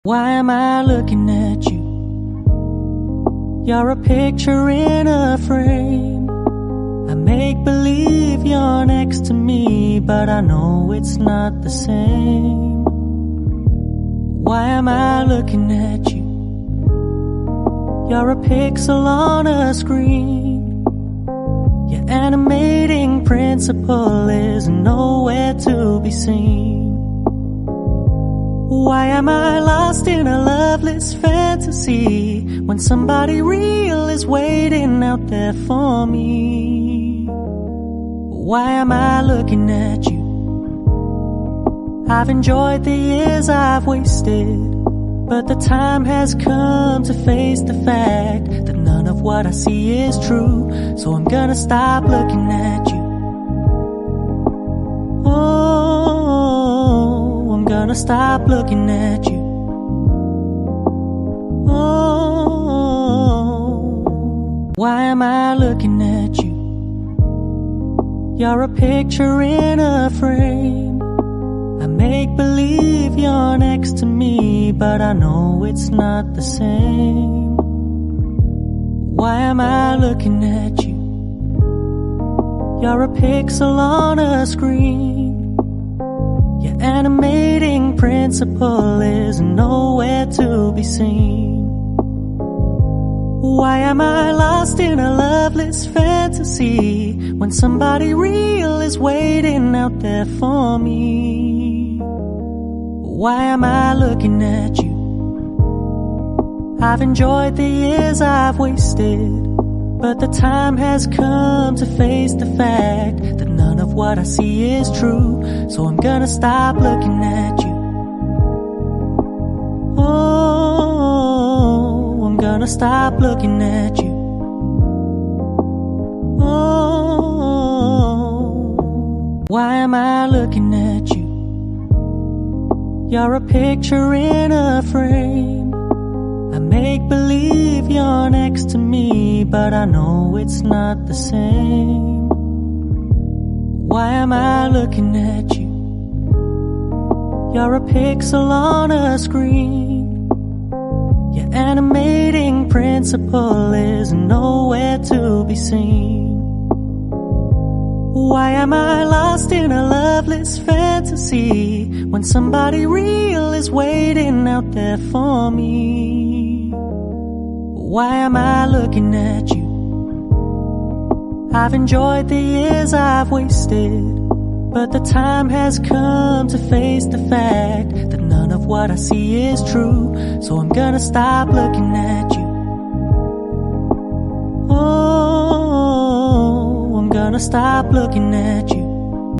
Why am I looking at you? You're a picture in a frame. I make believe you're next to me, but I know it's not the same. Why am I looking at you? You're a pixel on a screen. Your animating principle is nowhere to be seen. Why am I lost in a loveless fantasy when somebody real is waiting out there for me? Why am I looking at you? I've enjoyed the years I've wasted, but the time has come to face the fact that none of what I see is true. So I'm gonna stop looking at you. Oh, I'm gonna stop looking at you. Oh, why am I looking at you? You're a picture in a frame. I make believe you're next to me, but I know it's not the same. Why am I looking at you? You're a pixel on a screen. Your animating principle is nowhere to be seen. Why am I lost in a loveless fantasy when somebody real is waiting out there for me? Why am I looking at you? I've enjoyed the years I've wasted, but the time has come to face the fact that none of what I see is true. So I'm gonna stop looking at you. Oh, I'm gonna stop looking at you. Oh, why am I looking at you? You're a picture in a frame. I make believe you're next to me, but I know it's not the same. Why am I looking at you? You're a pixel on a screen. Your animating principle is nowhere to be seen. Why am I lost in a loveless fantasy when somebody real is waiting out there for me? Why am I looking at you? I've enjoyed the years I've wasted, but the time has come to face the fact that none of what I see is true. So I'm gonna stop looking at you. Oh, I'm gonna stop looking at you.